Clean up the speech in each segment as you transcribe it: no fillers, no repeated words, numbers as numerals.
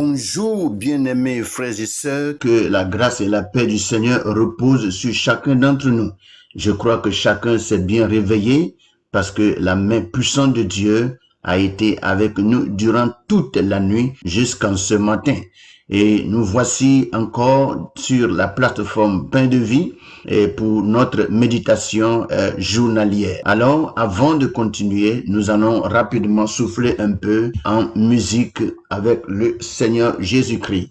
Bonjour, bien-aimés frères et sœurs, que la grâce et la paix du Seigneur reposent sur chacun d'entre nous. Je crois que chacun s'est bien réveillé parce que la main puissante de Dieu a été avec nous durant toute la nuit jusqu'en ce matin. Et nous voici encore sur la plateforme Pain de Vie et pour notre méditation journalière. Alors, avant de continuer, nous allons rapidement souffler un peu en musique avec le Seigneur Jésus-Christ.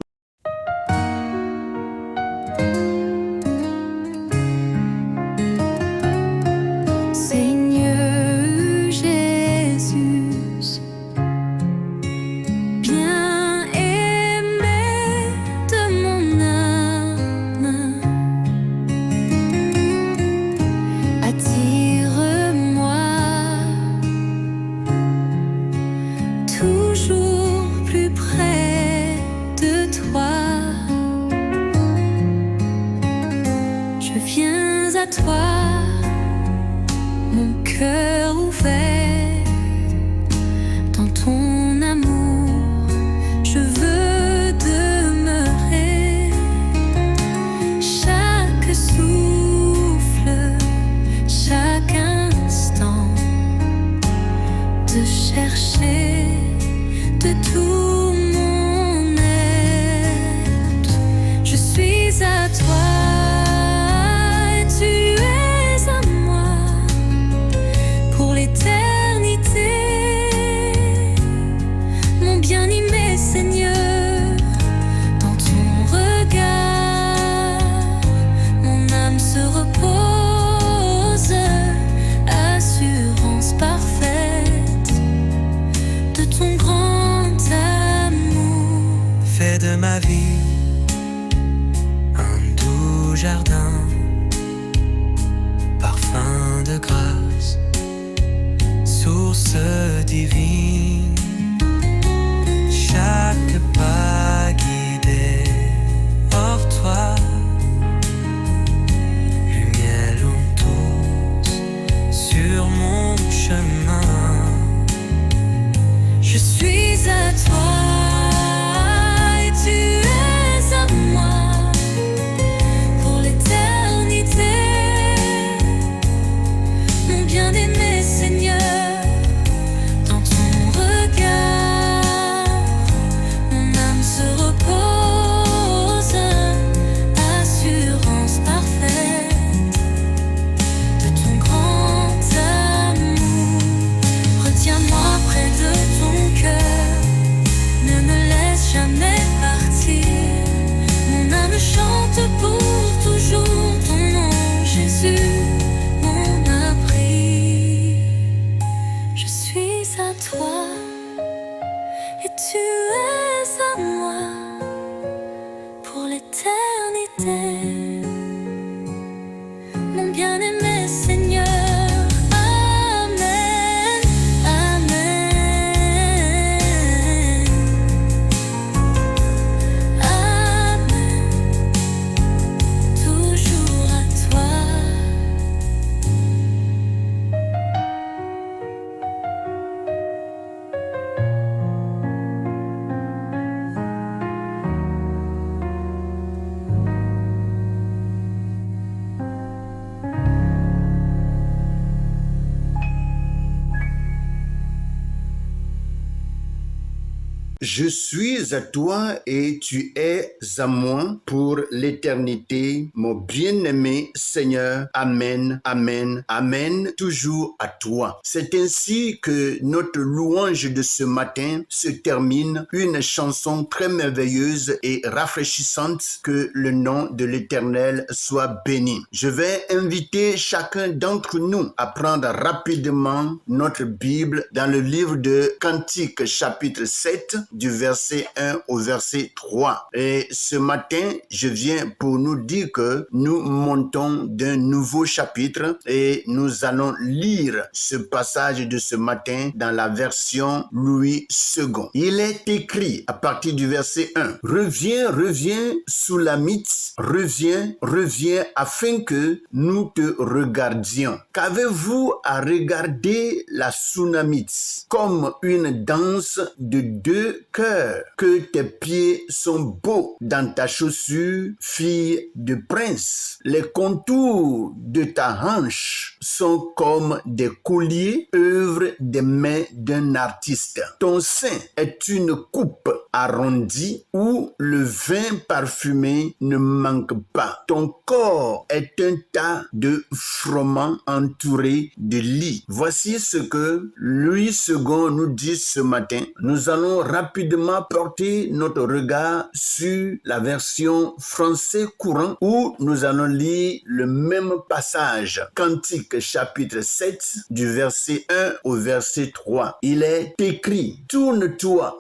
Je suis à toi et tu es à moi pour l'éternité, mon bien-aimé Seigneur. Amen, amen, amen, toujours à toi. C'est ainsi que notre louange de ce matin se termine, une chanson très merveilleuse et rafraîchissante. Que le nom de l'Éternel soit béni. Je vais inviter chacun d'entre nous à prendre rapidement notre Bible dans le livre de Cantiques, chapitre 7, du verset 1 au verset 3. Et ce matin, je viens pour nous dire que nous montons d'un nouveau chapitre et nous allons lire ce passage de ce matin dans la version Louis II. Il est écrit à partir du verset 1. Reviens, reviens, Soulamite, reviens, reviens, afin que nous te regardions. Qu'avez-vous à regarder la Sunamite comme une danse de deux de cœur, que tes pieds sont beaux dans ta chaussure, fille de prince. Les contours de ta hanche sont comme des colliers, œuvre des mains d'un artiste. Ton sein est une coupe arrondie où le vin parfumé ne manque pas. Ton corps est un tas de froment entouré de lit. Voici ce que Louis II nous dit ce matin. Nous allons rapidement porter notre regard sur la version français courant où nous allons lire le même passage. Cantique chapitre 7 du verset 1 au verset 3. Il est écrit: tourne-toi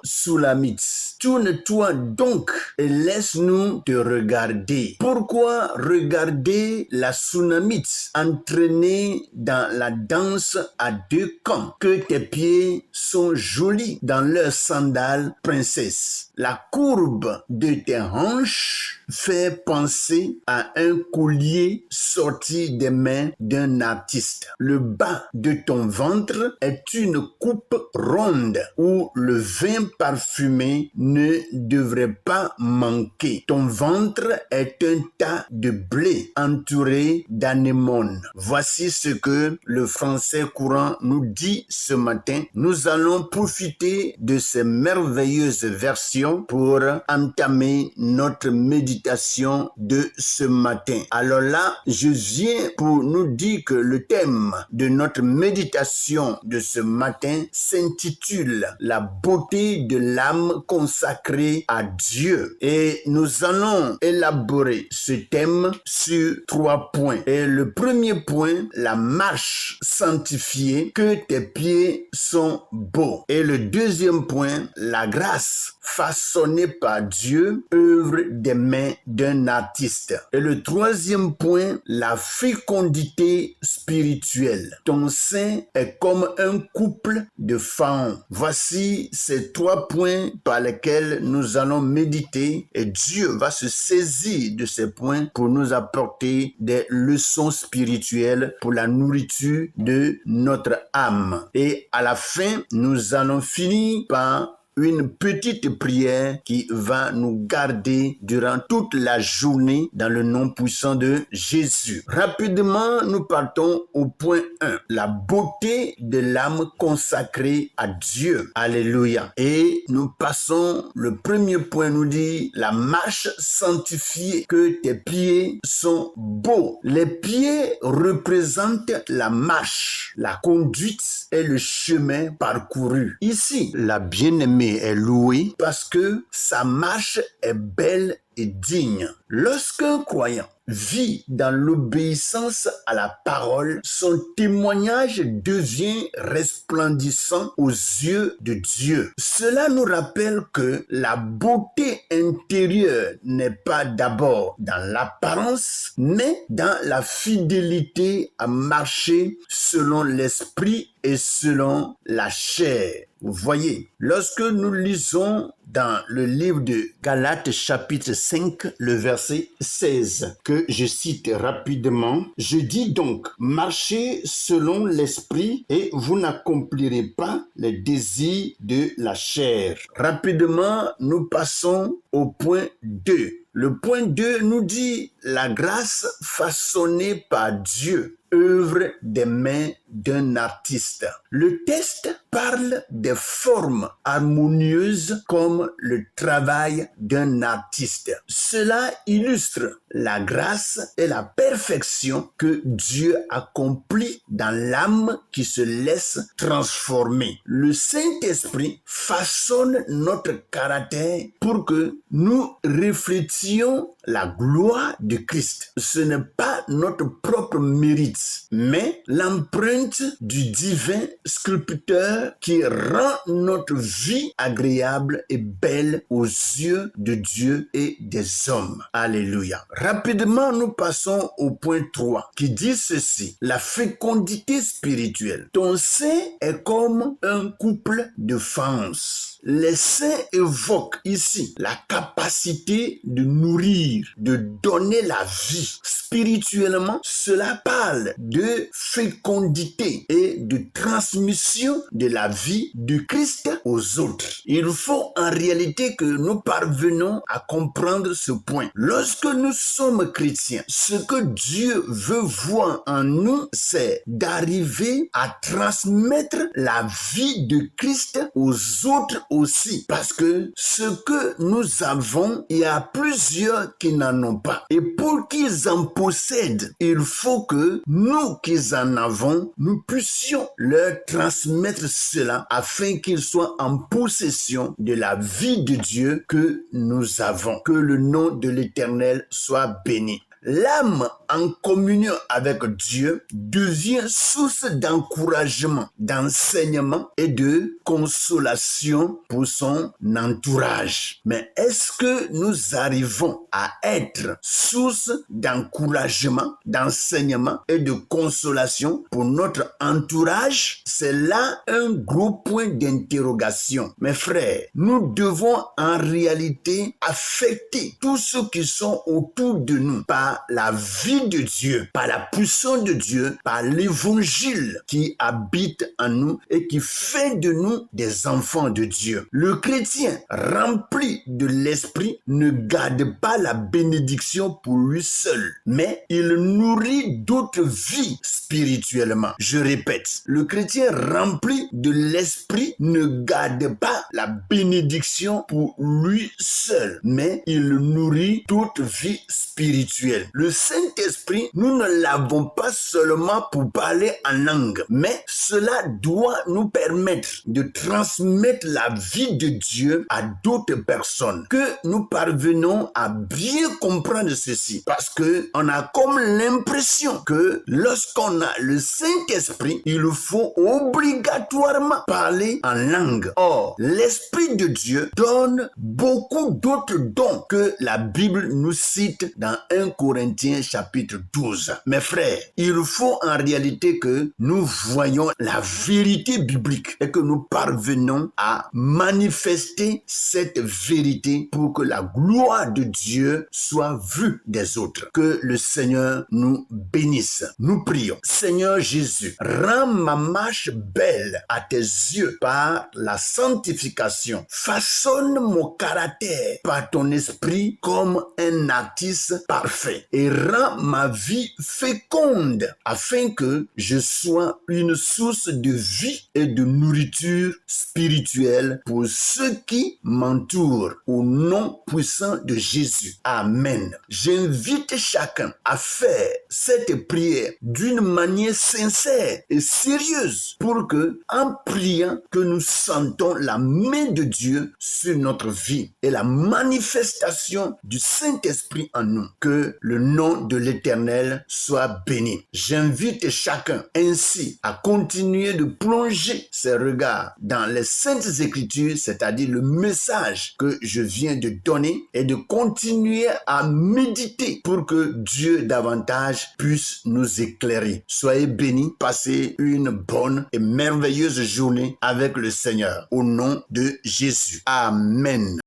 Soulamite. Tourne-toi donc et laisse-nous te regarder. Pourquoi regarder la Sunamite entraînée dans la danse à deux camps? Que tes pieds sont jolis dans leurs sandales princesse. La courbe de tes hanches fait penser à un collier sorti des mains d'un artiste. Le bas de ton ventre est une coupe ronde où le vin parfumé ne devrait pas manquer. Ton ventre est un tas de blé entouré d'anémones. Voici ce que le français courant nous dit ce matin. Nous allons profiter de ces merveilleuses versions pour entamer notre méditation de ce matin. Alors là, je viens pour nous dire que le thème de notre méditation de ce matin s'intitule La beauté de l'âme consacrée à Dieu. Et nous allons élaborer ce thème sur 3 points. Et le premier point, la marche sanctifiée, que tes pieds sont beaux. Et le deuxième point, la grâce façonnée par Dieu, œuvre des mains d'un artiste. Et le troisième point, la fécondité spirituelle. Ton sein est comme un couple de femmes. Voici ces 3 points par lesquels nous allons méditer et Dieu va se saisir de ces points pour nous apporter des leçons spirituelles pour la nourriture de notre âme. Et à la fin, nous allons finir par une petite prière qui va nous garder durant toute la journée dans le nom puissant de Jésus. Rapidement, nous partons au point 1. La beauté de l'âme consacrée à Dieu. Alléluia. Et nous passons, le premier point nous dit, la marche sanctifiée, que tes pieds sont beaux. Les pieds représentent la marche, la conduite et le chemin parcouru. Ici, la bien-aimée est louée parce que sa marche est belle et digne. Lorsqu'un croyant vit dans l'obéissance à la parole, son témoignage devient resplendissant aux yeux de Dieu. Cela nous rappelle que la beauté intérieure n'est pas d'abord dans l'apparence, mais dans la fidélité à marcher selon l'esprit et selon la chair. Vous voyez, lorsque nous lisons dans le livre de Galates chapitre 5, le verset 16, que je cite rapidement, je dis donc, marchez selon l'esprit et vous n'accomplirez pas les désirs de la chair. Rapidement, nous passons au point 2. Le point 2 nous dit la grâce façonnée par Dieu, œuvre des mains d'un artiste. Le texte parle des formes harmonieuses comme le travail d'un artiste. Cela illustre la grâce et la perfection que Dieu accomplit dans l'âme qui se laisse transformer. Le Saint-Esprit façonne notre caractère pour que nous reflétions la gloire de Christ. Ce n'est pas notre propre mérite, mais l'empreinte du divin sculpteur qui rend notre vie agréable et belle aux yeux de Dieu et des hommes. Alléluia. Rapidement, nous passons au point 3 qui dit ceci. La fécondité spirituelle. Ton sein est comme un couple de fances. Les saints évoquent ici la capacité de nourrir, de donner la vie. Spirituellement, cela parle parle de fécondité et de transmission de la vie du Christ aux autres. Il faut en réalité que nous parvenons à comprendre ce point. Lorsque nous sommes chrétiens, ce que Dieu veut voir en nous, c'est d'arriver à transmettre la vie de Christ aux autres aussi. Parce que ce que nous avons, il y a plusieurs qui n'en ont pas. Et pour qu'ils en possèdent, il faut que nous qui en avons, nous puissions leur transmettre cela afin qu'ils soient en possession de la vie de Dieu que nous avons. Que le nom de l'Éternel soit béni. L'âme en communion avec Dieu devient source d'encouragement, d'enseignement et de consolation pour son entourage. Mais est-ce que nous arrivons à être source d'encouragement, d'enseignement et de consolation pour notre entourage? C'est là un gros point d'interrogation. Mes frères, nous devons en réalité affecter tous ceux qui sont autour de nous par la vie de Dieu, par la puissance de Dieu, par l'évangile qui habite en nous et qui fait de nous des enfants de Dieu. Le chrétien rempli de l'esprit ne garde pas la bénédiction pour lui seul, mais il nourrit d'autres vies spirituellement. Je répète, le chrétien rempli de l'esprit ne garde pas la bénédiction pour lui seul, mais il nourrit d'autres vies spirituelles. Le Saint-Esprit, nous ne l'avons pas seulement pour parler en langue, mais cela doit nous permettre de transmettre la vie de Dieu à d'autres personnes. Que nous parvenons à bien comprendre ceci, parce que on a comme l'impression que lorsqu'on a le Saint-Esprit, il faut obligatoirement parler en langue. Or, l'Esprit de Dieu donne beaucoup d'autres dons que la Bible nous cite dans 1 Corinthiens chapitre 12. Mes frères, il faut en réalité que nous voyions la vérité biblique et que nous parvenons à manifester cette vérité pour que la gloire de Dieu soit vue des autres. Que le Seigneur nous bénisse. Nous prions. Seigneur Jésus, rends ma marche belle à tes yeux par la sanctification. Façonne mon caractère par ton esprit comme un artiste parfait et rends ma vie féconde afin que je sois une source de vie et de nourriture spirituelle pour ceux qui m'entourent au nom puissant de Jésus. Amen. J'invite chacun à faire cette prière d'une manière sincère et sérieuse pour que, en priant, que nous sentons la main de Dieu sur notre vie et la manifestation du Saint-Esprit en nous. Que le nom de l'Éternel soit béni. J'invite chacun ainsi à continuer de plonger ses regards dans les Saintes Écritures, c'est-à-dire le message que je viens de donner, et de continuer à méditer pour que Dieu davantage puisse nous éclairer. Soyez bénis, passez une bonne et merveilleuse journée avec le Seigneur. Au nom de Jésus. Amen.